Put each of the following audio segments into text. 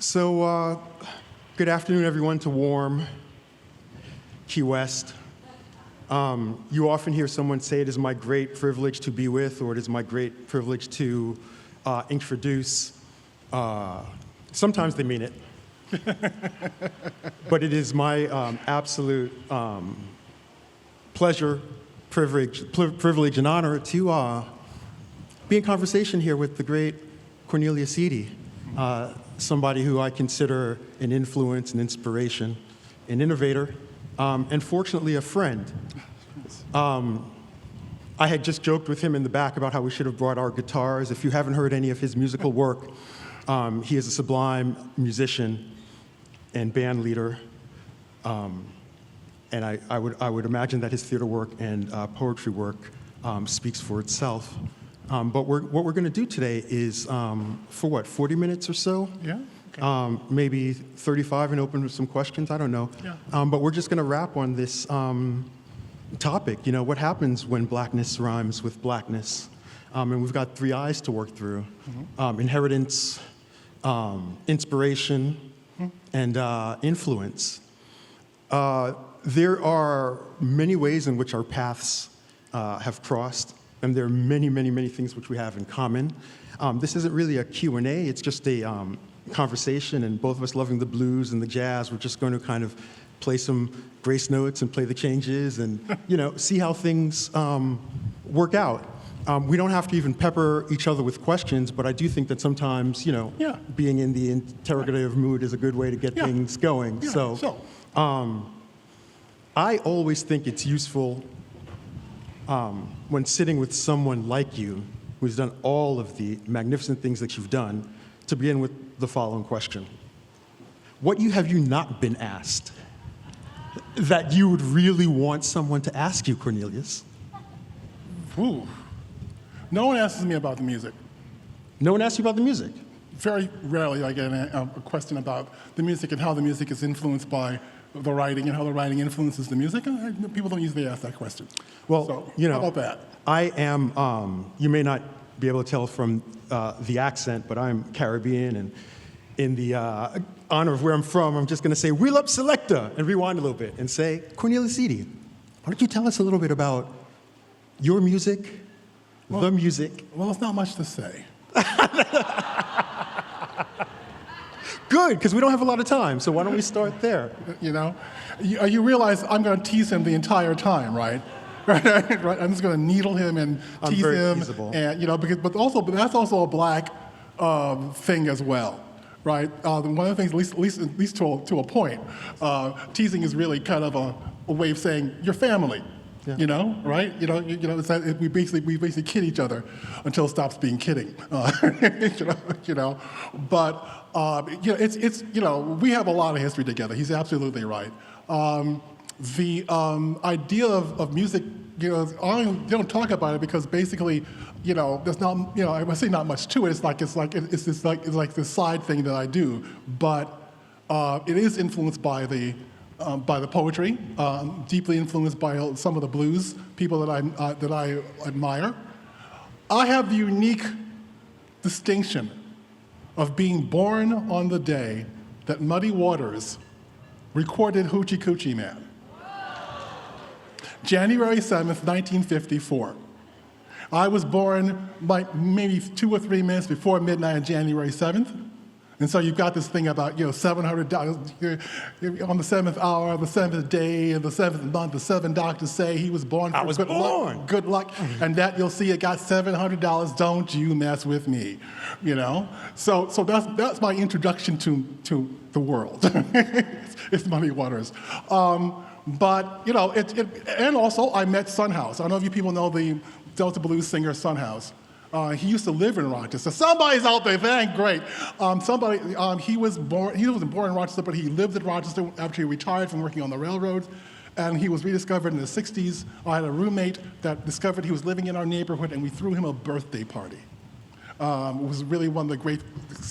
So, good afternoon, everyone, to warm Key West. You often hear someone say, it is my great privilege to be with, or it is my great privilege to introduce. Sometimes they mean it. But it is my absolute pleasure, privilege, and honor to be in conversation here with the great Cornelius Eady, somebody who I consider an influence, an inspiration, an innovator, and fortunately a friend. I had just joked with him in the back about how we should have brought our guitars. If you haven't heard any of his musical work, he is a sublime musician and band leader. And I would imagine that his theater work and poetry work speaks for itself. But what we're going to do today is, for what, 40 minutes or so? Yeah. Okay. Maybe 35 and open with some questions, I don't know. Yeah. But we're just going to wrap on this topic, what happens when blackness rhymes with blackness? And we've got three I's to work through. Mm-hmm. Inheritance, inspiration, and influence. There are many ways in which our paths have crossed, and there are many, many, many things which we have in common. This isn't really a Q&A, it's just a conversation, and both of us loving the blues and the jazz, we're just going to kind of play some grace notes and play the changes and, see how things work out. We don't have to even pepper each other with questions, but I do think that sometimes, being in the interrogative mood is a good way to get things going. Yeah. So, I always think it's useful when sitting with someone like you, who's done all of the magnificent things that you've done, to begin with the following question. What have you not been asked that you would really want someone to ask you, Cornelius? Ooh. No one asks me about the music. No one asks you about the music? Very rarely I get a question about the music and how the music is influenced by the writing and how the writing influences the music. People don't usually ask that question. Well, so, how about that? I am, you may not be able to tell from the accent, but I'm Caribbean, and in the honor of where I'm from, I'm just going to say, wheel up selector, and rewind a little bit, and say, Cornelius Eady, why don't you tell us a little bit about your music, the music? Well, it's not much to say. Good, because we don't have a lot of time, so why don't we start there? You realize I'm going to tease him the entire time, right? Right. I'm just going to needle him and tease him, teasable. And but that's also a black thing as well, right? One of the things, at least to a point, teasing is really kind of a way of saying you're family. Yeah. Right? It's that we basically kid each other until it stops being kidding. But it's we have a lot of history together. He's absolutely right. The idea of music, I don't talk about it because basically, there's not, I would say not much to it. It's like this side thing that I do, but it is influenced by the poetry, deeply influenced by some of the blues people that I admire. I have the unique distinction of being born on the day that Muddy Waters recorded Hoochie Coochie Man. January 7th, 1954. I was born maybe 2 or 3 minutes before midnight on January 7th. And so you've got this thing about, $700 on the 7th hour, the 7th day, and the 7th month, the 7 doctors say he was born for good luck, and that you'll see it got $700, don't you mess with me, So that's my introduction to the world. It's Muddy Waters. But, and also I met Sunhouse. I don't know if you people know the Delta blues singer Sunhouse. He used to live in Rochester. Somebody's out there, that ain't great. He wasn't born in Rochester, but he lived in Rochester after he retired from working on the railroads. And he was rediscovered in the 60s. I had a roommate that discovered he was living in our neighborhood, and we threw him a birthday party. It was really one of the great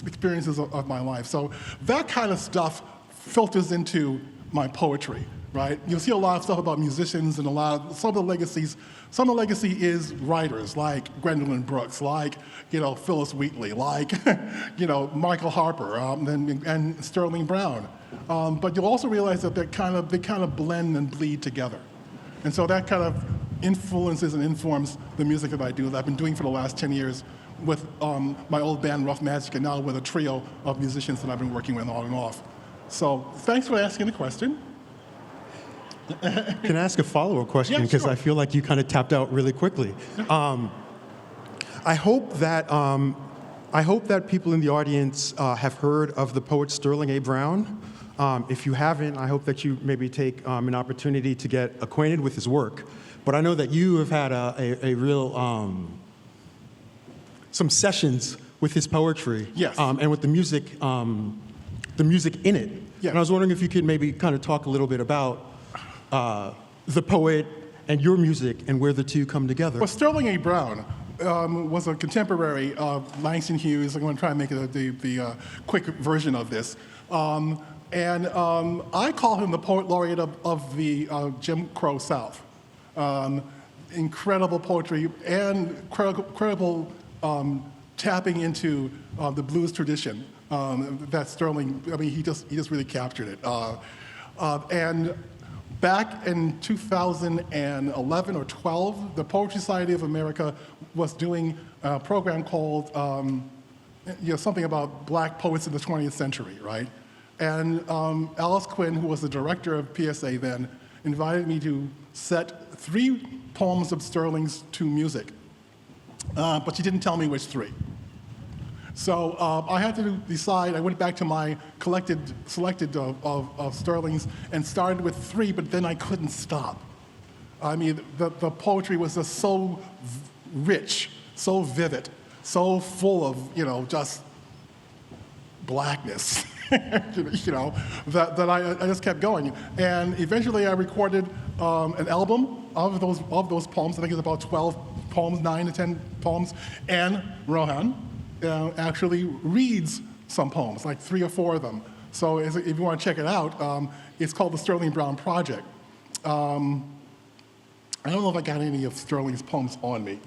experiences of my life. So that kind of stuff filters into my poetry. right? You'll see a lot of stuff about musicians and some of the legacies. Some of the legacy is writers like Gwendolyn Brooks, like Phyllis Wheatley, like Michael Harper, and Sterling Brown. But you'll also realize that they kind of blend and bleed together, and so that kind of influences and informs the music that I do, that I've been doing for the last 10 years with my old band Rough Magic, and now with a trio of musicians that I've been working with on and off. So thanks for asking the question. Can I ask a follow-up question? Yeah, Because sure. I feel like you kind of tapped out really quickly. I hope that people in the audience have heard of the poet Sterling A. Brown. If you haven't, I hope that you maybe take an opportunity to get acquainted with his work. But I know that you have had a real some sessions with his poetry. Yes. And with the music in it. Yeah. And I was wondering if you could maybe kind of talk a little bit about the poet and your music and where the two come together. Well, Sterling A. Brown was a contemporary of Langston Hughes. I'm going to try and make it the quick version of this. And I call him the poet laureate of the Jim Crow South. Incredible poetry and incredible tapping into the blues tradition that Sterling, he just really captured it. And back in 2011 or 12, the Poetry Society of America was doing a program called something about black poets in the 20th century, right? And Alice Quinn, who was the director of PSA then, invited me to set 3 poems of Sterling's to music. But she didn't tell me which 3. So I had to decide. I went back to my selected of Sterling's and started with 3, but then I couldn't stop. I mean, the poetry was just so rich, so vivid, so full of, just blackness, that I just kept going. And eventually I recorded an album of those poems. I think it's about 12 poems, 9 to 10 poems. And Rowan actually reads some poems, like 3 or 4 of them. So if you want to check it out, it's called the Sterling Brown Project. I don't know if I got any of Sterling's poems on me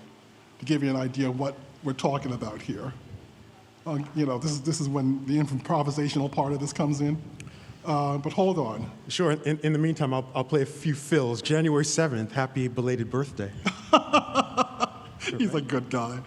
to give you an idea of what we're talking about here. This is when the improvisational part of this comes in. But hold on. Sure. In the meantime, I'll play a few fills. January 7th, happy belated birthday. He's a good guy.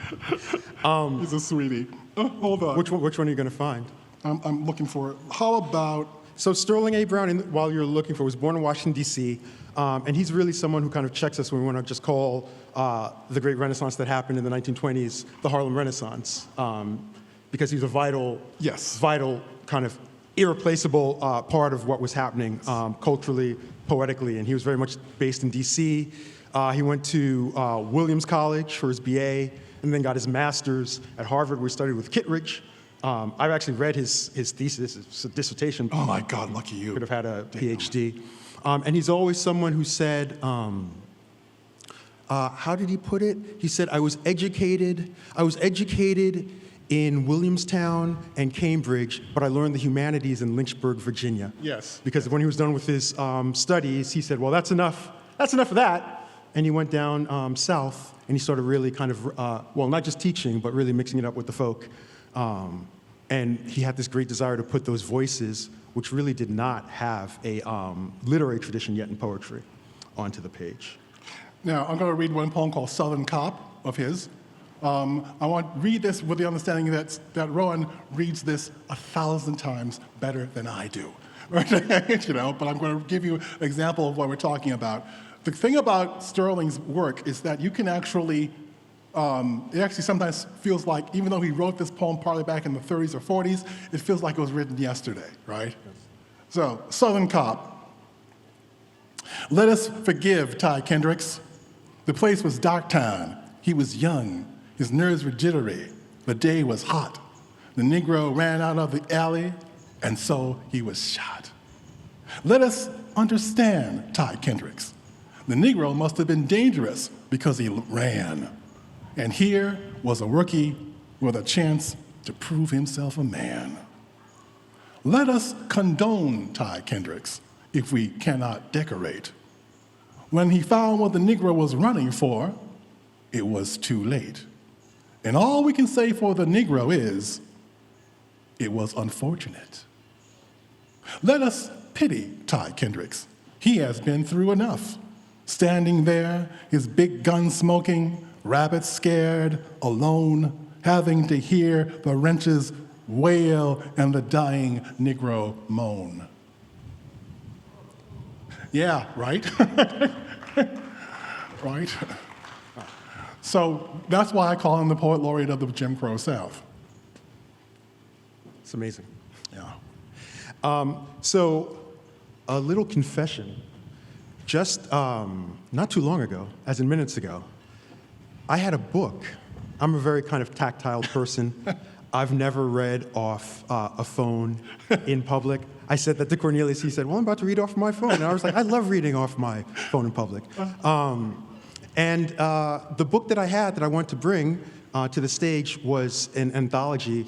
He's a sweetie. Hold on. Which one are you going to find? I'm looking for it. How about... So Sterling A. Brown, while you're looking for, was born in Washington, D.C., and he's really someone who kind of checks us when we want to just call the great Renaissance that happened in the 1920s the Harlem Renaissance, because he's a vital kind of irreplaceable part of what was happening culturally, poetically, and he was very much based in D.C. He went to Williams College for his BA, and then got his master's at Harvard, where he studied with Kittredge. I've actually read his thesis, his dissertation. Oh my God, lucky you. Could have had a PhD. And he's always someone who said, how did he put it? He said, I was educated in Williamstown and Cambridge, but I learned the humanities in Lynchburg, Virginia. Yes. Because when he was done with his studies, he said, well, that's enough of that. And he went down south, and he started really kind of, not just teaching, but really mixing it up with the folk. And he had this great desire to put those voices, which really did not have a literary tradition yet in poetry, onto the page. Now, I'm going to read one poem called Southern Cop of his. I want to read this with the understanding that Rowan reads this 1,000 times better than I do. But I'm going to give you an example of what we're talking about. The thing about Sterling's work is that you can actually, it actually sometimes feels like, even though he wrote this poem probably back in the 30s or 40s, it feels like it was written yesterday, right? Yes. So, Southern Cop. Let us forgive Ty Kendricks. The place was Darktown. He was young. His nerves were jittery. The day was hot. The Negro ran out of the alley, and so he was shot. Let us understand Ty Kendricks. The Negro must have been dangerous because he ran. And here was a rookie with a chance to prove himself a man. Let us condone Ty Kendricks. if we cannot decorate. When he found what the Negro was running for, it was too late. And all we can say for the Negro is, it was unfortunate. Let us pity Ty Kendricks. He has been through enough. Standing there, his big gun smoking, rabbit scared, alone, having to hear the wrenches wail and the dying Negro moan. Yeah, right? Right? So that's why I call him the poet laureate of the Jim Crow South. It's amazing. Yeah. So a little confession. Just not too long ago, as in minutes ago, I had a book. I'm a very kind of tactile person. I've never read off a phone in public. I said that to Cornelius. He said, well, I'm about to read off my phone. And I was like, I love reading off my phone in public. And the book that I had that I wanted to bring to the stage was an anthology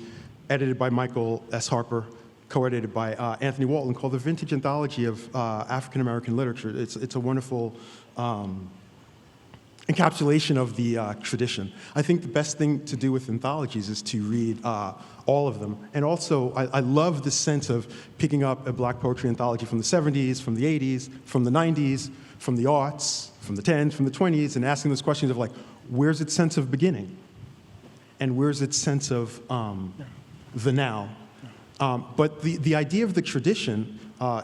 edited by Michael S. Harper, co-edited by Anthony Walton, called The Vintage Anthology of African American Literature. It's a wonderful encapsulation of the tradition. I think the best thing to do with anthologies is to read all of them. And also, I love the sense of picking up a black poetry anthology from the 70s, from the 80s, from the 90s, from the aughts, from the 10s, from the 20s, and asking those questions of like, where's its sense of beginning? And where's its sense of the now? But the idea of the tradition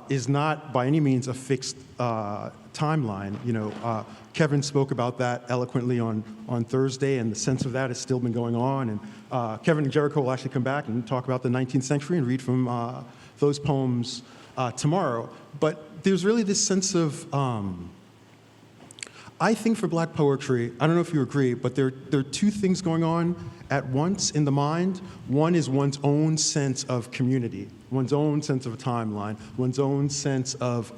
is not by any means a fixed timeline. You know, Kevin spoke about that eloquently on Thursday, and the sense of that has still been going on. And Kevin and Jericho will actually come back and talk about the 19th century and read from those poems tomorrow. But there's really this sense of, I think for black poetry, I don't know if you agree, but there are two things going on at once in the mind. One is one's own sense of community, one's own sense of a timeline, one's own sense of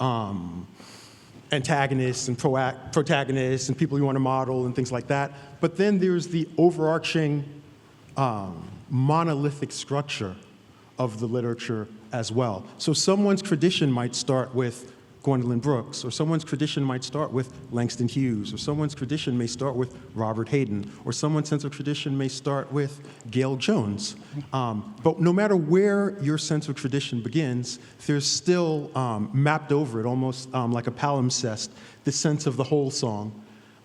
antagonists and protagonists and people you want to model and things like that. But then there's the overarching monolithic structure of the literature as well. So someone's tradition might start with Gwendolyn Brooks, or someone's tradition might start with Langston Hughes, or someone's tradition may start with Robert Hayden, or someone's sense of tradition may start with Gail Jones. But no matter where your sense of tradition begins, there's still mapped over it, almost like a palimpsest, this sense of the whole song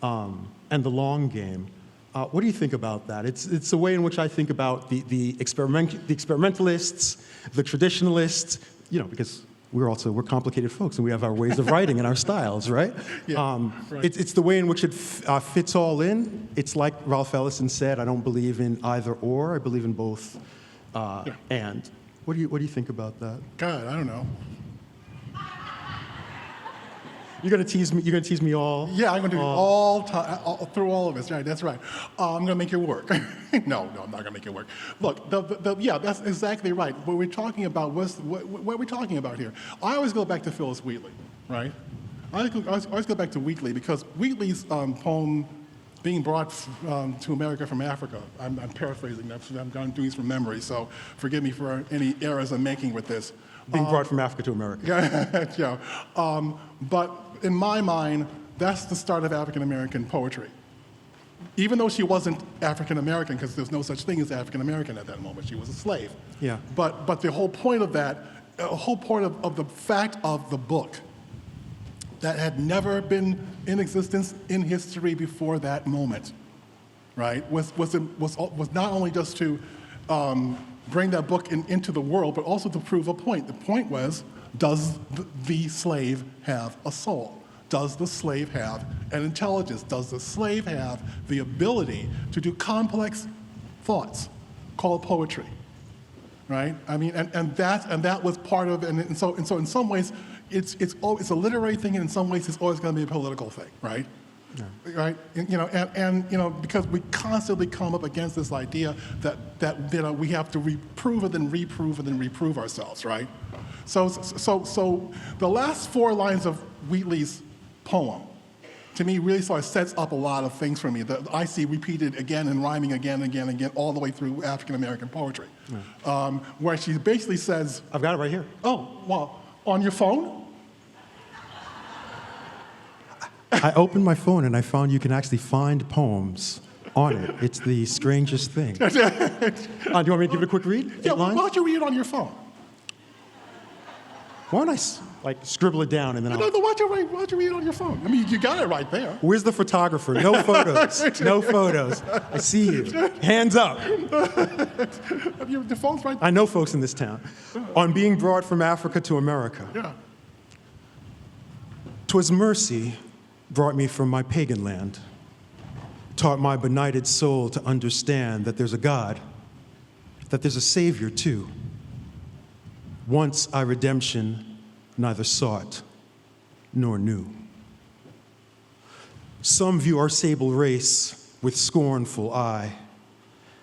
and the long game. What do you think about that? It's the way in which I think about the experimentalists, the traditionalists, you know, because we're complicated folks and we have our ways of writing and our styles, right? Yeah, right. It's the way in which it fits all in. It's like Ralph Ellison said, I don't believe in either or, I believe in both and. What do you think about that? God, I don't know. You're gonna tease me all? Yeah, I'm gonna do all time, through all of this. Right, that's right. I'm gonna make it work. No, I'm not gonna make it work. Look, yeah, that's exactly right. What we're talking about, what are we talking about here? I always go back to Phillis Wheatley, right? I always go back to Wheatley because Wheatley's poem, Being Brought to America from Africa, I'm paraphrasing that, I'm doing this from memory, so forgive me for any errors I'm making with this. Being brought from Africa to America. Yeah. But in my mind, that's the start of African American poetry. Even though she wasn't African American, because there's no such thing as African American at that moment, she was a slave. Yeah. But the whole point of that, the whole point of the fact of the book that had never been in existence in history before that moment, right, was not only just to bring that book into the world, but also to prove a point. The point was, does the slave have a soul? Does the slave have an intelligence? Does the slave have the ability to do complex thoughts called poetry? Right? I mean, and that was part of, and so in some ways, it's a literary thing, and in some ways, it's always going to be a political thing, right? Yeah. Right, and because we constantly come up against this idea that we have to reprove and then reprove and then reprove ourselves, right? So the last four lines of Wheatley's poem, to me, really sort of sets up a lot of things for me that I see repeated again and rhyming again and again and again all the way through African American poetry, where she basically says, I've got it right here. "Oh, well, on your phone." I opened my phone and I found you can actually find poems on it. It's the strangest thing. Do you want me to give it a quick read? Yeah, why don't you read it on your phone? Why don't I scribble it down and then No, I'll... why don't you read it on your phone? I mean, you got it right there. Where's the photographer? No photos. No photos. I see you. Hands up. The phone's right there. I know folks in this town. On being brought from Africa to America. Yeah. 'Twas mercy brought me from my pagan land, taught my benighted soul to understand that there's a God, that there's a Savior too. Once I redemption neither sought nor knew. Some view our sable race with scornful eye.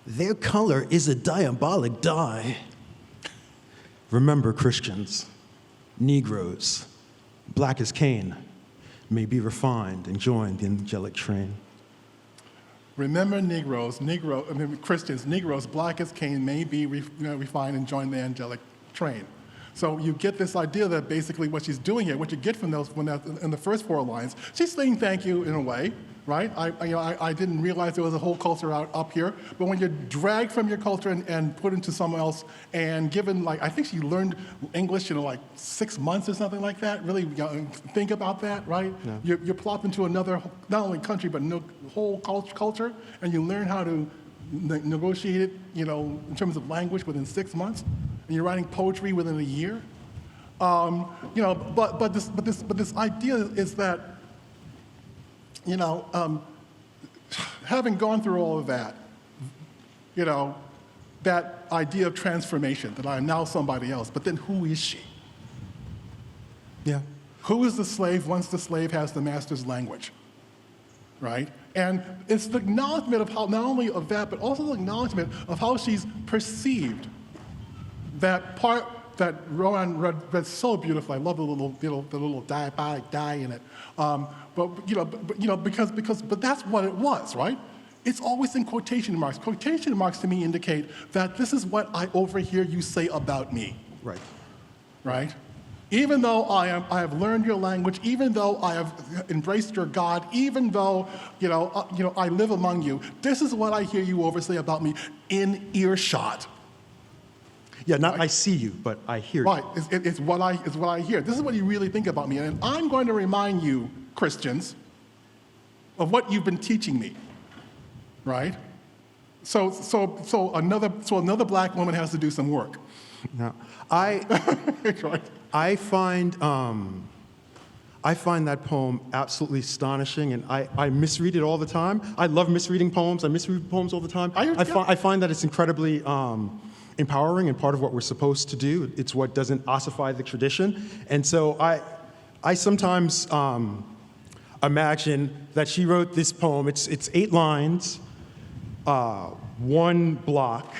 Their color is a diabolic dye. Remember, Christians, Negroes, black as Cain, may be refined and join the angelic train. Remember, Christians, Negroes, black as Cain, may be refined and join the angelic train. So you get this idea that basically what she's doing here, what you get from those in the first 4 lines, she's saying thank you in a way, right? I didn't realize there was a whole culture up here, but when you're dragged from your culture and put into someone else and given, I think she learned English in 6 months or something like that. Really think about that, right? Yeah. You're plopped into another, not only country, but whole culture, and you learn how to negotiate it, in terms of language within 6 months, and you're writing poetry within a year. But this idea is that, having gone through all of that, that idea of transformation, that I am now somebody else, but then who is she? Yeah. Who is the slave once the slave has the master's language, right? And it's the acknowledgement of how, not only of that, but also the acknowledgement of how she's perceived that part that Rowan read so beautifully. I love the little diabolic die in it. But that's what it was, right? It's always in quotation marks. Quotation marks to me indicate that this is what I overhear you say about me. Right. Right? Even though I have learned your language, even though I have embraced your God, even though I live among you, this is what I hear you over say about me in earshot. Yeah, not I see you, but I hear you. Right, it's what I hear. This is what you really think about me, and I'm going to remind you, Christians, of what you've been teaching me. Right? So another black woman has to do some work. Now, Right. I find that poem absolutely astonishing, and I misread it all the time. I love misreading poems. I misread poems all the time. I find that it's incredibly empowering and part of what we're supposed to do. It's what doesn't ossify the tradition. And so I sometimes imagine that she wrote this poem. It's 8 lines, 1 block,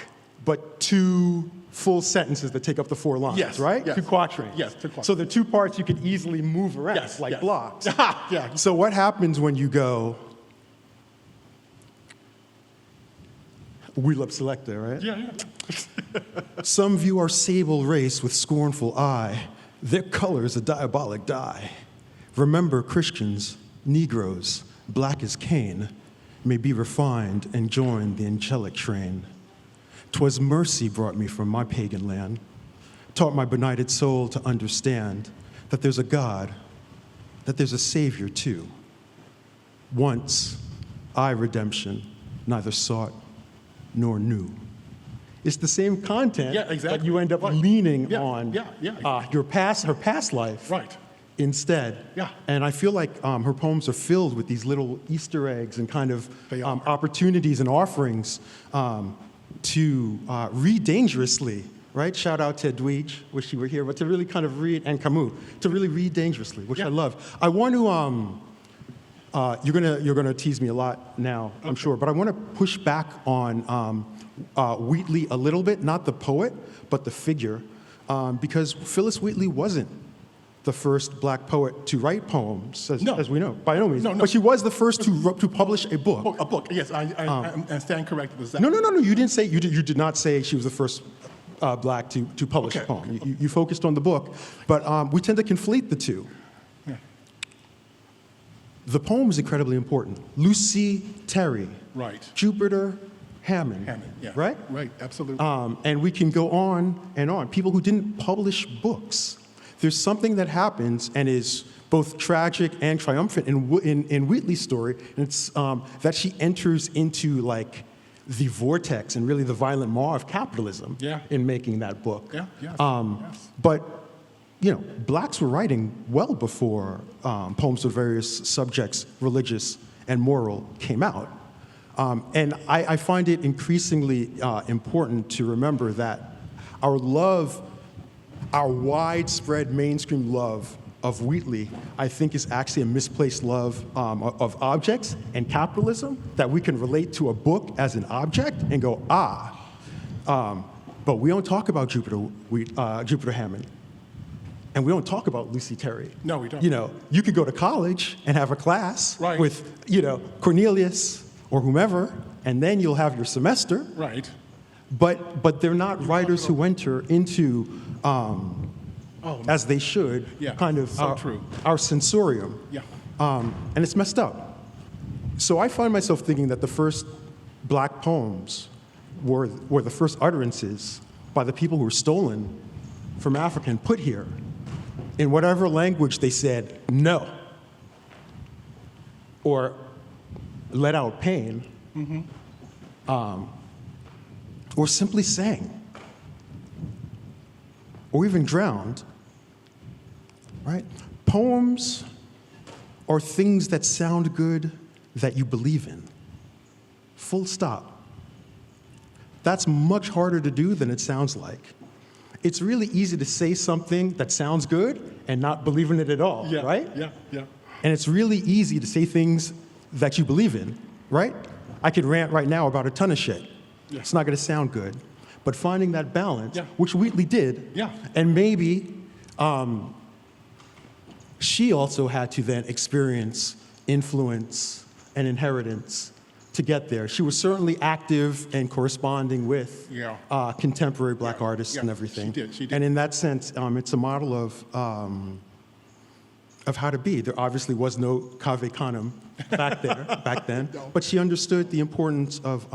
but 2 full sentences that take up the 4 lines, yes, right? Yes. 2 quatrains. Yes, 2 quatrains. So the 2 parts you could easily move around, yes. blocks. Yeah. So what happens when you go, wheel up selector, right? Yeah. Some view our sable race with scornful eye. Their color is a diabolic dye. Remember, Christians, Negroes, black as Cain, may be refined and join the angelic train. 'Twas mercy brought me from my pagan land, taught my benighted soul to understand that there's a God, that there's a Savior too. Once I redemption neither sought nor knew. It's the same content, Yeah, exactly. but you end up Right. leaning Yeah, on yeah. her past life Right. instead. Yeah. And I feel like her poems are filled with these little Easter eggs and kind of They are. opportunities and offerings to read dangerously, right? Shout out to Edwidge, wish you were here, but to really kind of read, and Camus, to really read dangerously, which I love. I want to, you're gonna tease me a lot now, I'm sure, but I want to push back on Wheatley a little bit, not the poet, but the figure, because Phyllis Wheatley wasn't the first black poet to write poems, as we know, by no means. No. But she was the first to publish a book. A book. Yes, I stand corrected. No. You didn't say. You did not say she was the first black to publish a poem. Okay. You focused on the book, but we tend to conflate the two. Yeah. The poem is incredibly important. Lucy Terry. Right. Jupiter Hammond. Hammond, yeah. Right? Right, absolutely. And we can go on and on. People who didn't publish books. There's something that happens and is both tragic and triumphant in Wheatley's story, and it's that she enters into like the vortex and really the violent maw of capitalism in making that book. Yeah, yes, yes. But blacks were writing well before poems of various subjects, religious and moral, came out. And I find it increasingly important to remember that our widespread mainstream love of Wheatley, I think, is actually a misplaced love of objects and capitalism, that we can relate to a book as an object and go, but we don't talk about Jupiter Hammond. And we don't talk about Lucy Terry. No, we don't. You could go to college and have a class Right. with, Cornelius or whomever, and then you'll have your semester. Right. But they're not writers who enter into, as they should, kind of so true. Our sensorium. Yeah. And it's messed up. So I find myself thinking that the first black poems were the first utterances by the people who were stolen from Africa and put here. In whatever language they said no, or let out pain, or simply sang, or even drowned, right? Poems are things that sound good that you believe in. Full stop. That's much harder to do than it sounds like. It's really easy to say something that sounds good and not believe in it at all, right? Yeah, yeah. And it's really easy to say things that you believe in, right? I could rant right now about a ton of shit. Yeah. It's not going to sound good. But finding that balance, which Wheatley did, Yeah. and maybe she also had to then experience influence and inheritance to get there. She was certainly active and corresponding with contemporary black artists and everything. She did. And in that sense, it's a model of how to be. There obviously was no cave canem back then, No. but she understood the importance of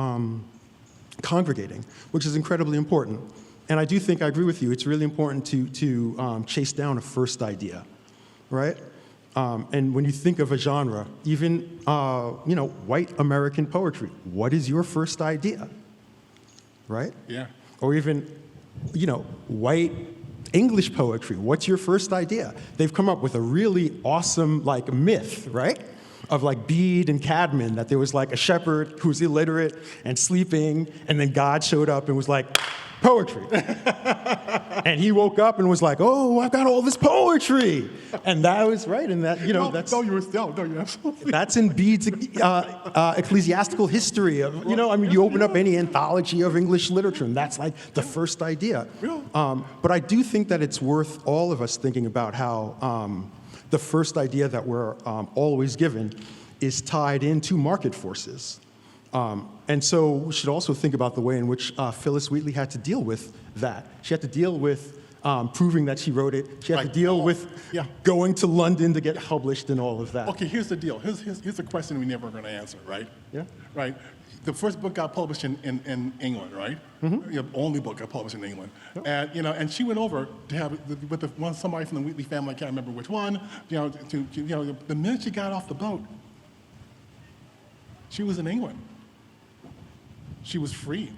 congregating, which is incredibly important. And I do think I agree with you. It's really important to chase down a first idea, right? And when you think of a genre, even white American poetry, what is your first idea, right? Yeah. Or even, white English poetry, what's your first idea? They've come up with a really awesome myth, right? Of Bede and Cadman, that there was a shepherd who was illiterate and sleeping, and then God showed up and was like, poetry. And he woke up and was like, oh, I've got all this poetry. And that was right. And that, you're absolutely. That's in Bede's ecclesiastical history. You open up any anthology of English literature, and that's the first idea. But I do think that it's worth all of us thinking about how the first idea that we're always given is tied into market forces. And so we should also think about the way in which Phyllis Wheatley had to deal with that. She had to deal with proving that she wrote it. She had to deal with going to London to get published and all of that. Okay, here's the deal. Here's a question we never going to answer, right? Yeah. Right. The first book got published in England, right? Mm-hmm. The only book got published in England. Yep. And and she went over to have with somebody from the Wheatley family, I can't remember which one. The minute she got off the boat, she was in England. She was free,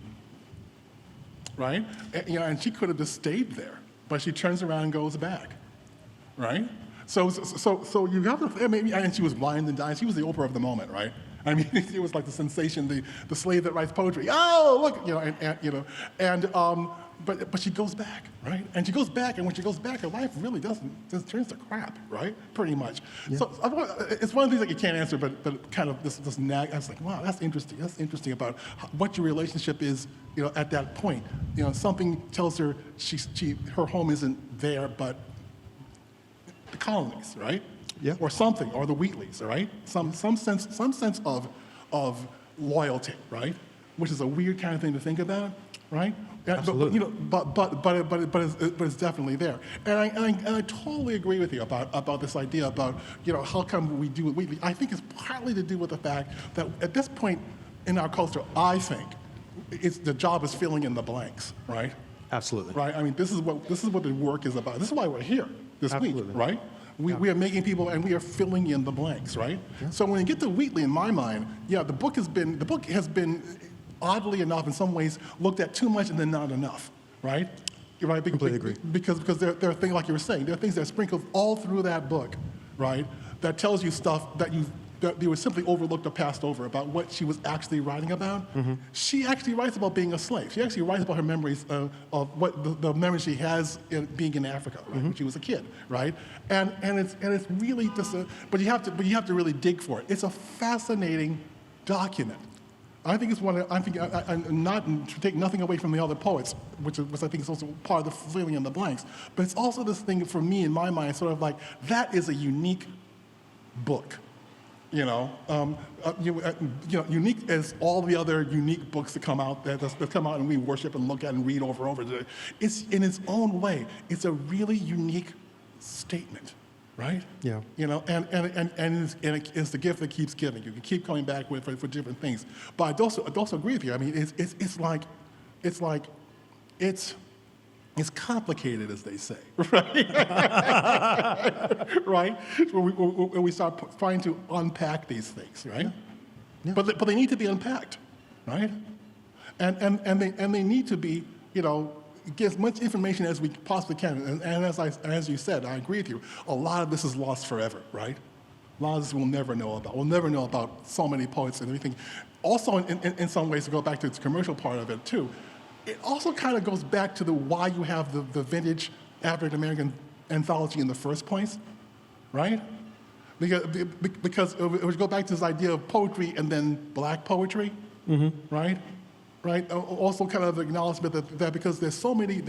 right? And she could have just stayed there, but she turns around and goes back, right? So you have to, and she was blind and dying. She was the Oprah of the moment, right? I mean, it was like the sensation, the slave that writes poetry. Oh, look, but she goes back, right? And she goes back, and when she goes back, her life really just turns to crap, right? Pretty much. Yeah. So it's one of the things that you can't answer, but kind of this nag. I was like, wow, that's interesting. That's interesting about what your relationship is, at that point. Something tells her her home isn't there, but the colonies, right? Yeah. Or something, or the Wheatleys, right? Some sense of loyalty, right? Which is a weird kind of thing to think about. right? Absolutely. But it's definitely there. And I totally agree with you about this idea about, how come we do it weekly. I think it's partly to do with the fact that at this point in our culture, I think the job is filling in the blanks, right? Absolutely. Right. I mean, this is what the work is about. This is why we're here this Absolutely. week, right? We are making people, and we are filling in the blanks, right? Yeah. So when you get to Wheatley, in my mind, the book has been, oddly enough, in some ways, looked at too much and then not enough, right? Right. Completely agree. Because there are things, like you were saying, there are things that are sprinkled all through that book, right? That tells you stuff that you were simply overlooked or passed over about what she was actually writing about. Mm-hmm. She actually writes about being a slave. She actually writes about her memories of what the memories she has in being in Africa, right, when she was a kid, right? And it's really just but you have to really dig for it. It's a fascinating document. I think it's I'm not to take nothing away from the other poets, which I think is also part of the filling in the blanks. But it's also this thing for me in my mind, sort of like that is a unique book. Unique as all the other unique books that come out that come out and we worship and look at and read over and over. It's in its own way. It's a really unique statement, right? Yeah. And it's the gift that keeps giving. You can keep coming back with for different things. But I also agree with you. I mean, it's complicated, as they say, right? Right? When we start trying to unpack these things, right? Yeah. But they need to be unpacked, right? And they need to be, get as much information as we possibly can. And as you said, I agree with you. A lot of this is lost forever, right? A lot of this we'll never know about. We'll never know about so many poets and everything. Also, in some ways, to go back to the commercial part of it too. It also kind of goes back to why you have the vintage African-American anthology in the first place, right? Because it would go back to this idea of poetry and then black poetry, right? Right. Also, kind of the acknowledgement that because there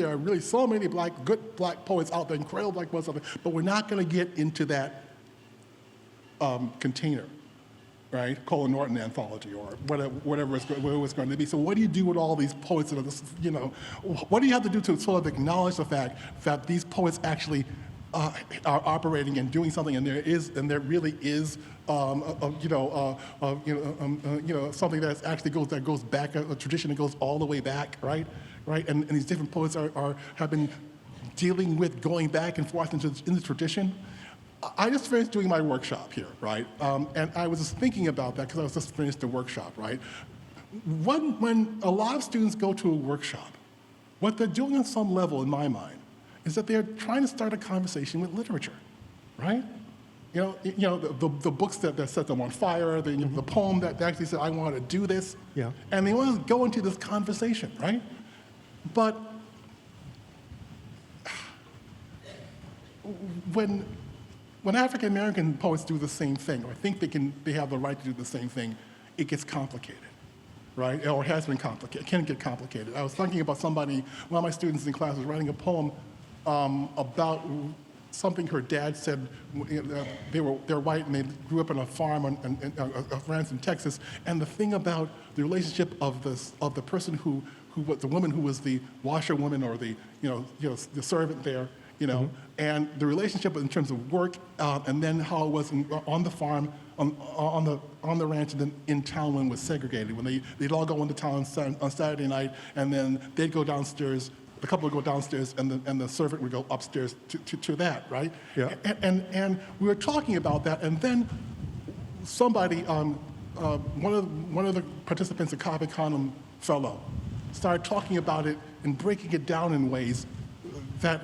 are really so many good black poets out there, incredible black poets out there, but we're not going to get into that container. Right, Colin Norton anthology or whatever it's going to be. So what do you do with all these poets that are, what do you have to do to sort of acknowledge the fact that these poets actually are operating and doing something, and there really is, something that goes back, a tradition that goes all the way back, right? And these different poets have been dealing with going back and forth in the tradition. I just finished doing my workshop here, right? And I was just thinking about that because I was just finished the workshop, right? When a lot of students go to a workshop, what they're doing on some level, in my mind, is that they're trying to start a conversation with literature, right? The books that set them on fire, the poem that actually said, I want to do this. Yeah. And they want to go into this conversation, right? But when African American poets do the same thing, or think they have the right to do the same thing, it gets complicated, right? Or has been complicated, can get complicated. I was thinking about one of my students in class was writing a poem about something her dad said. They're white and they grew up on a farm in ranch in Texas, and the thing about the relationship of the person who was the woman who was the washerwoman or the servant there. And the relationship in terms of work, and then how it was on the farm, on the ranch, and then in town when it was segregated. When they'd all go into town on Saturday night, and then they'd go downstairs. The couple would go downstairs, and the servant would go upstairs to that, right? Yeah. And we were talking about that, and then somebody, one of the participants, a Copy Conum fellow, started talking about it and breaking it down in ways that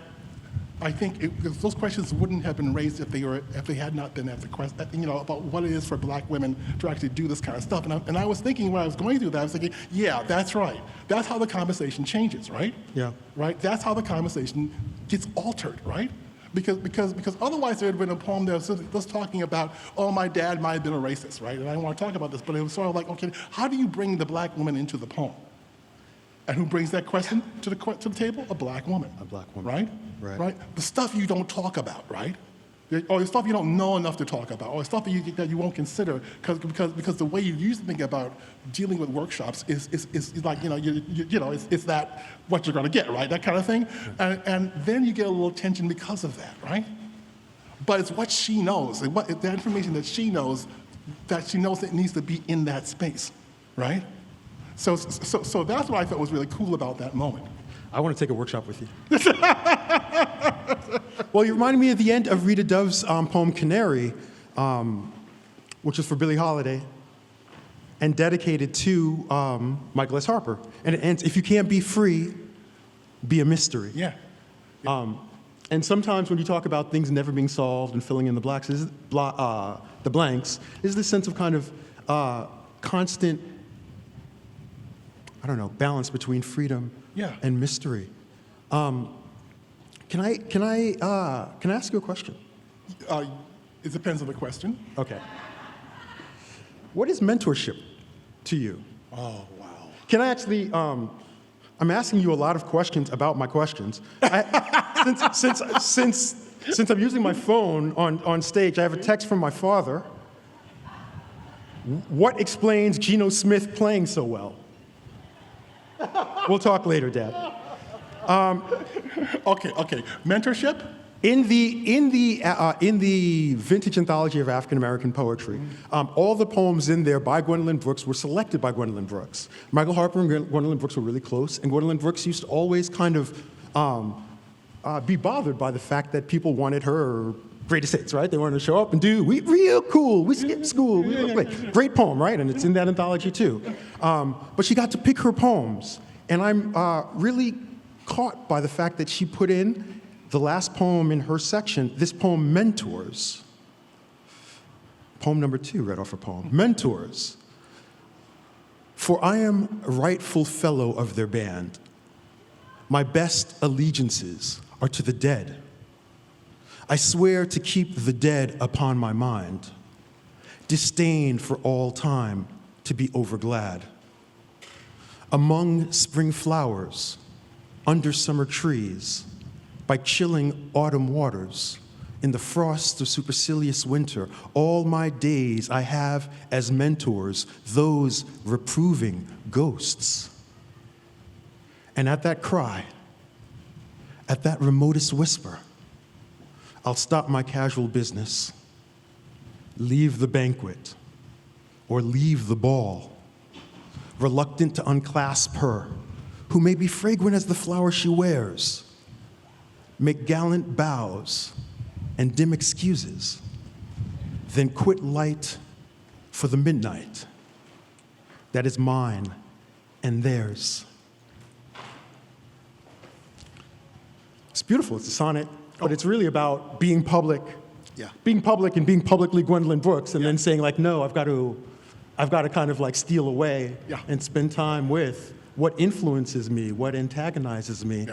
I think those questions wouldn't have been raised if they had not been at the question, about what it is for black women to actually do this kind of stuff. And I was thinking when I was going through that, I was thinking, yeah, that's right. That's how the conversation changes, right? Yeah. Right. That's how the conversation gets altered, right? Because otherwise there had been a poem that was just talking about, oh, my dad might have been a racist, right? And I don't want to talk about this, but it was sort of like, okay, how do you bring the black woman into the poem? And who brings that question to the table? A black woman. A black woman. Right? Right. Right? The stuff you don't talk about, right? or the stuff you don't know enough to talk about, or stuff that you won't consider, because the way you used to think about dealing with workshops is like, it's that what you're going to get, right? That kind of thing. And then you get a little tension because of that, right? But it's what she knows, and the information that she knows that it needs to be in that space, right? So that's what I thought was really cool about that moment. I want to take a workshop with you. Well, you reminded me of the end of Rita Dove's poem Canary, which is for Billie Holiday, and dedicated to Michael S. Harper. And it ends, if you can't be free, be a mystery. Yeah. And sometimes when you talk about things never being solved and filling in the blanks, is this sense of kind of constant, balance between freedom and mystery. Can I ask you a question? It depends on the question. Okay. What is mentorship to you? Oh, wow. Can I actually? I'm asking you a lot of questions about my questions. Since I'm using my phone on stage, I have a text from my father. What explains Geno Smith playing so well? We'll talk later, Dad. Okay. Mentorship? In the vintage anthology of African American poetry, all the poems in there by Gwendolyn Brooks were selected by Gwendolyn Brooks. Michael Harper and Gwendolyn Brooks were really close, and Gwendolyn Brooks used to always kind of be bothered by the fact that people wanted her greatest hits, right? They wanted to show up and do, we real cool, we skipped school, we look great. Great poem, right? And it's in that anthology too. But she got to pick her poems, and I'm really caught by the fact that she put in the last poem in her section, this poem, Mentors. Poem number 2, read off her poem. Mentors. For I am a rightful fellow of their band. My best allegiances are to the dead. I swear to keep the dead upon my mind, disdain for all time to be overglad. Among spring flowers, under summer trees, by chilling autumn waters, in the frost of supercilious winter, all my days I have as mentors those reproving ghosts. And at that cry, at that remotest whisper, I'll stop my casual business, leave the banquet, or leave the ball, reluctant to unclasp her, who may be fragrant as the flower she wears, make gallant bows and dim excuses, then quit light for the midnight that is mine and theirs. It's beautiful, it's a sonnet, but it's really about being public, being public and being publicly Gwendolyn Brooks, and then saying like, no, I've got to kind of like steal away and spend time with what influences me, what antagonizes me,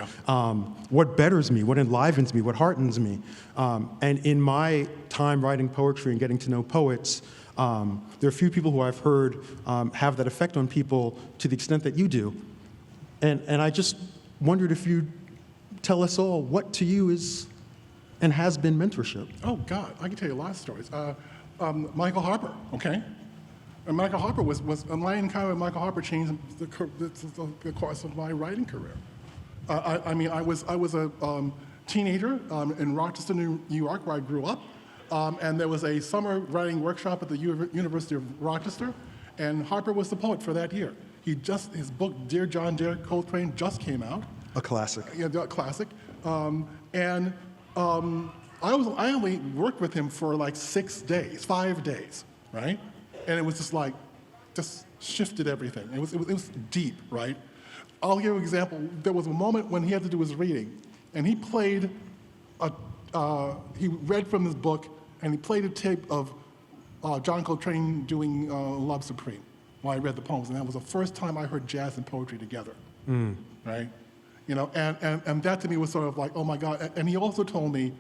what betters me, what enlivens me, what heartens me. And in my time writing poetry and getting to know poets, there are a few people who I've heard have that effect on people to the extent that you do. And I just wondered if you'd tell us all what to you is and has been mentorship. Oh, God, I can tell you a lot of stories. Michael Harper, okay? And Michael Harper my encounter with Michael Harper changed the course of my writing career. I was a teenager in Rochester, New York, where I grew up, and there was a summer writing workshop at the University of Rochester, and Harper was the poet for that year. His book, Dear John, Dear Coltrane, just came out. A classic. Yeah, a classic. I only worked with him for like 5 days, right? And it was just shifted everything. It was deep, right? I'll give you an example. There was a moment when he had to do his reading, and he read from his book, and he played a tape of John Coltrane doing Love Supreme while I read the poems, and that was the first time I heard jazz and poetry together, right? And that to me was sort of like, oh my God. And he also told me,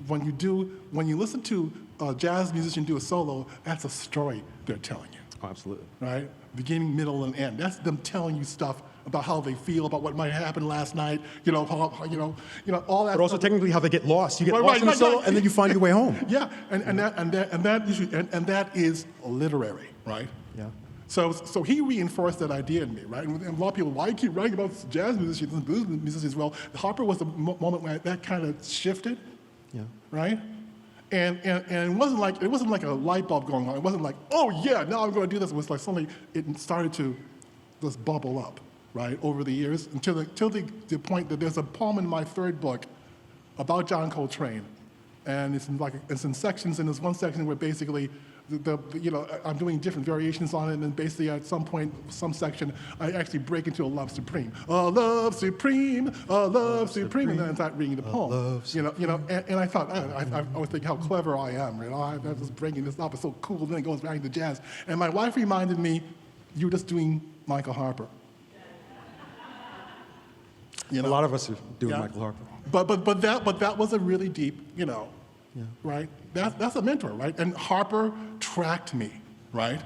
when you listen to a jazz musician do a solo, that's a story they're telling you. Absolutely. right? Beginning, middle, and end. That's them telling you stuff about how they feel, about what might happen last night, all that. But also stuff. technically how they get lost. You get Right, lost in the right, solo, right. and then you find your way home. Yeah, and that is literary, right? Yeah. So he reinforced that idea in me, right? And a lot of people, why you keep writing about jazz musicians and blues musicians? Well, Harper was the moment when that kind of shifted, Yeah. right? And it wasn't like a light bulb going on. It wasn't like, oh yeah, now I'm going to do this. It was like suddenly it started to just bubble up, right, over the years until the point that there's a poem in my third book about John Coltrane, and it's in sections. And there's one section where basically I'm doing different variations on it, and then basically at some point, some section, I actually break into a love supreme, a love supreme, a love supreme, and then I start reading the poem. And I thought, I was thinking how clever I am. I'm just breaking this up. It's so cool. Then it goes back to jazz. And my wife reminded me, you were just doing Michael Harper. A lot of us are doing Yeah. Michael Harper. But that was a really deep, right? That's a mentor, right? And Harper tracked me, right?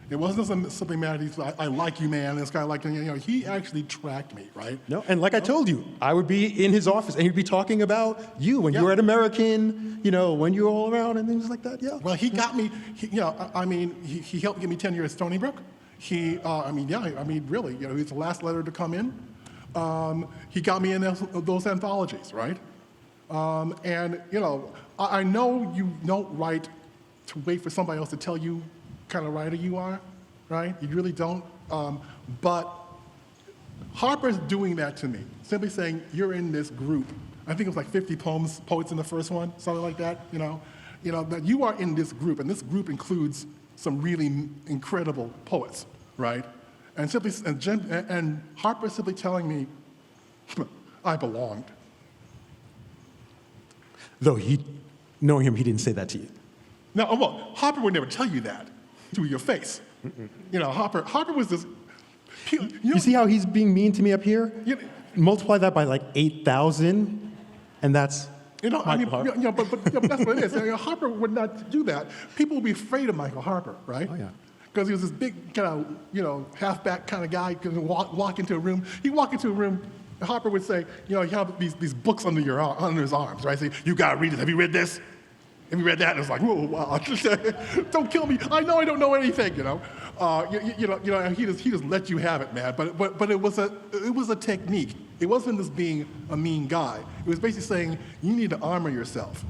It wasn't something mad. He's like, I like you, man. This guy like he actually tracked me, right? No, and like I told you, I would be in his office, and he'd be talking about you when you were at American, when you were all around and things like that. Yeah. Well, he got me. He helped get me tenure at Stony Brook. Really, he was the last letter to come in. He got me in those anthologies, right? I know you don't write to wait for somebody else to tell you what kind of writer you are, right? You really don't. But Harper's doing that to me, simply saying, you're in this group. I think it was like 50 poets in the first one, something like that, that you are in this group, and this group includes some really incredible poets, right? And Harper simply telling me, I belonged. Though knowing him, he didn't say that to you. Now, well, Harper would never tell you that to your face. Harper was this. You see how he's being mean to me up here? Multiply that by like 8,000, and that's Michael Harper. But that's what it is. Harper would not do that. People would be afraid of Michael Harper, right? Oh, yeah. Because he was this big kind of, halfback kind of guy. Could walk into a room. He'd walk into a room. Harper would say, he have these books under his arms, right? Say, you gotta read this. Have you read this? Have you read that? And it's like, whoa, wow! Don't kill me. I know I don't know anything. He just let you have it, man. But it was a technique. It wasn't just being a mean guy. It was basically saying you need to armor yourself.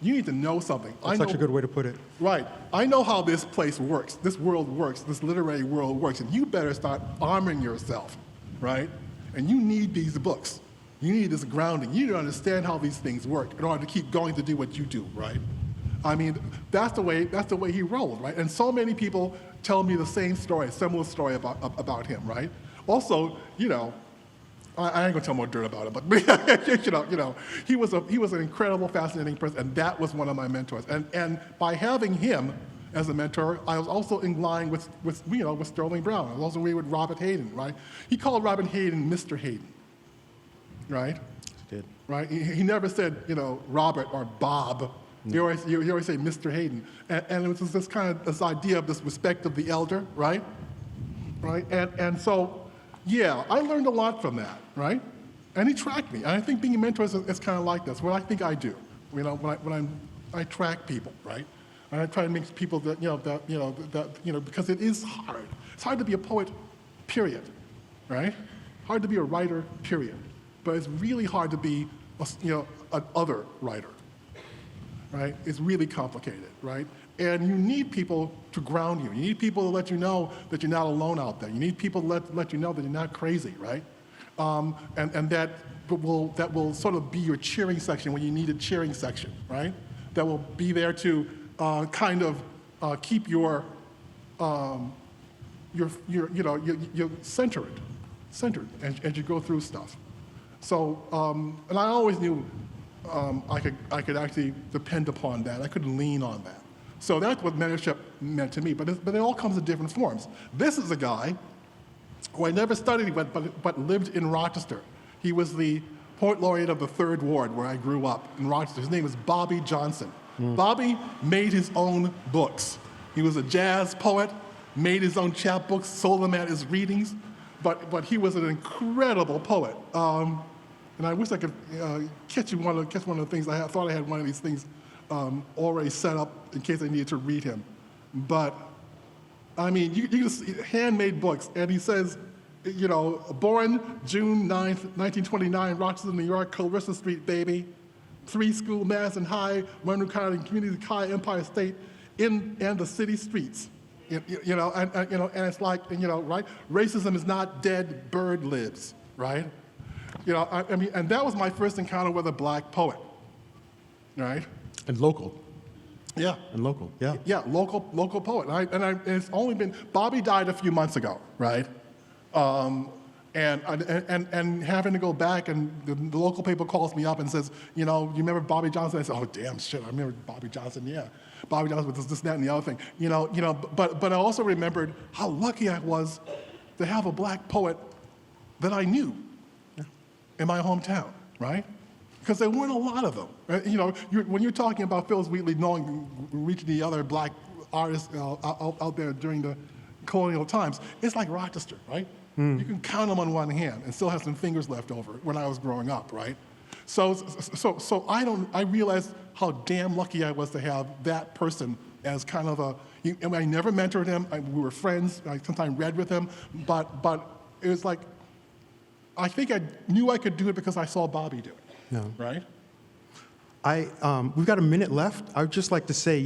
You need to know something. That's such a good way to put it. Right. I know how this place works, this world works, this literary world works, and you better start arming yourself, right? And you need these books. You need this grounding. You need to understand how these things work in order to keep going to do what you do, right? That's the way he rolled, right? And so many people tell me the same story, similar story about him, right? Also, I ain't gonna tell more dirt about him, but he was an incredible, fascinating person, and that was one of my mentors. And by having him as a mentor, I was also in line with Sterling Brown. I was also with Robert Hayden, right? He called Robert Hayden Mr. Hayden, right? He did. Right? He never said Robert or Bob. No. He always say Mr. Hayden, and it was this idea of this respect of the elder, right? Right? And so. Yeah, I learned a lot from that, right? And he tracked me. And I think being a mentor is kind of like this. What I think I do, I track people, right? And I try to make people because it is hard. It's hard to be a poet, period, right? Hard to be a writer, period. But it's really hard to be, an other writer, right? It's really complicated, right? And you need people to ground you. You need people to let you know that you're not alone out there. You need people to let you know that you're not crazy, right? And that will sort of be your cheering section when you need a cheering section, right? That will be there to keep your centered as you go through stuff. So, and I always knew I could actually depend upon that. I could lean on that. So that's what mentorship meant to me, but it all comes in different forms. This is a guy who I never studied but lived in Rochester. He was the poet laureate of the 3rd Ward, where I grew up in Rochester. His name is Bobby Johnson. Bobby made his own books, He was a jazz poet, made his own chapbooks, sold them at his readings, but he was an incredible poet. And I wish I could catch one of the things. I thought I had one of these things already set up in case I needed to read him. But, I mean, you just handmade books. And he says, you know, born June 9th, 1929, Rochester, New York, Clarissa Street, baby. 3 school, Madison High, Monroe County Community College, Empire State, and the city streets. And it's like, right? Racism is not dead, bird lives, right? I mean, and that was my first encounter with a black poet, right? And local. Yeah. And local, yeah. Yeah, local poet. And it's only been, Bobby died a few months ago, right? And having to go back, and the local paper calls me up and says, you remember Bobby Johnson? I said, oh, damn, shit, I remember Bobby Johnson, yeah. Bobby Johnson with this, that, and the other thing. But I also remembered how lucky I was to have a black poet that I knew in my hometown, right? Because there weren't a lot of them. When you're talking about Phillips Wheatley reaching the other black artists out there during the colonial times, it's like Rochester, right? You can count them on one hand and still have some fingers left over when I was growing up, right? So I realized how damn lucky I was to have that person as kind of I never mentored him. We were friends. I sometimes read with him, but it was like, I think I knew I could do it because I saw Bobby do it. No. Right? We've got a minute left. I would just like to say,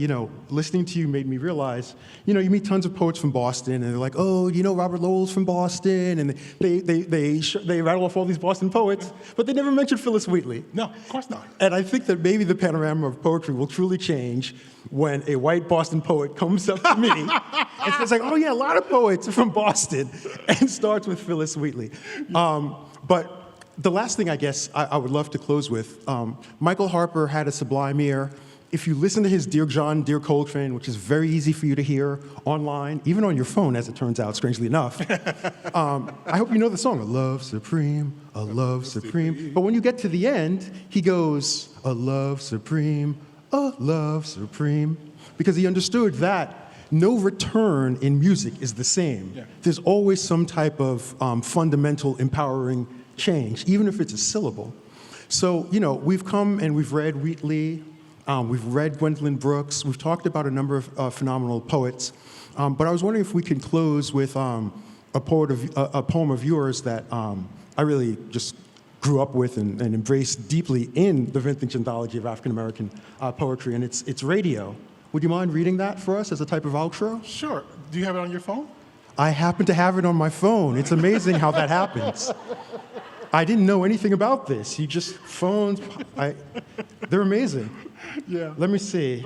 listening to you made me realize, you meet tons of poets from Boston, and they're like, oh, Robert Lowell's from Boston, and they rattle off all these Boston poets, but they never mentioned Phillips Wheatley. No, of course not. And I think that maybe the panorama of poetry will truly change when a white Boston poet comes up to me and says, like, oh yeah, a lot of poets are from Boston, and starts with Phillips Wheatley. But the last thing I guess I would love to close with, Michael Harper had a sublime ear. If you listen to his Dear John, Dear Coltrane, which is very easy for you to hear online, even on your phone, as it turns out, strangely enough, I hope you know the song, a love supreme, a love supreme. But when you get to the end, he goes, a love supreme, a love supreme, because he understood that no return in music is the same. Yeah. There's always some type of fundamental empowering change, even if it's a syllable. So, we've come and we've read Wheatley, we've read Gwendolyn Brooks, we've talked about a number of phenomenal poets, but I was wondering if we could close with a poem of yours that I really just grew up with and embraced deeply in the vintage anthology of African American poetry, and it's Radio. Would you mind reading that for us as a type of outro? Sure. Do you have it on your phone? I happen to have it on my phone. It's amazing how that happens. I didn't know anything about this. You just phones. They're amazing. Yeah. Let me see.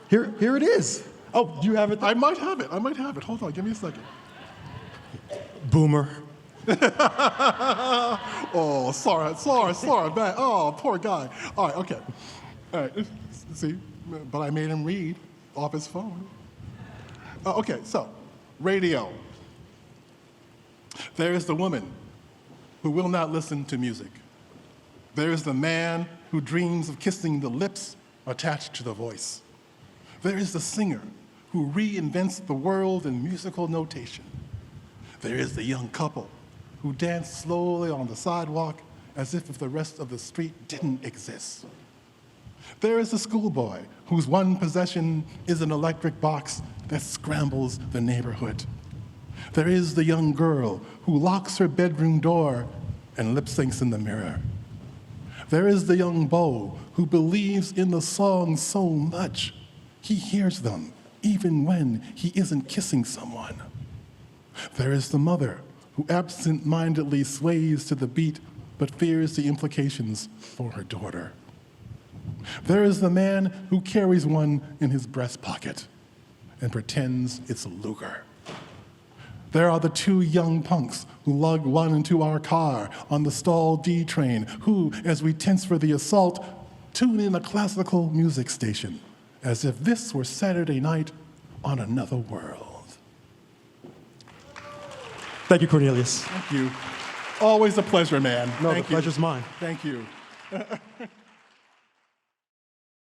Here it is. Oh, do you have it? I might have it. Hold on. Give me a second. Boomer. Oh, sorry, man. Oh, poor guy. All right, okay. All right, see, but I made him read off his phone. Okay, so, Radio. There is the woman who will not listen to music. There is the man who dreams of kissing the lips attached to the voice. There is the singer who reinvents the world in musical notation. There is the young couple who dance slowly on the sidewalk as if the rest of the street didn't exist. There is the schoolboy whose one possession is an electric box that scrambles the neighborhood. There is the young girl who locks her bedroom door and lip syncs in the mirror. There is the young beau who believes in the songs so much he hears them even when he isn't kissing someone. There is the mother who absent-mindedly sways to the beat but fears the implications for her daughter. There is the man who carries one in his breast pocket and pretends it's a Luger. There are the two young punks who lug one into our car on the stall D train, who, as we tense for the assault, tune in a classical music station, as if this were Saturday night on another world. Thank you, Cornelius. Thank you. Always a pleasure, man. No, Thank the pleasure's mine. Thank you.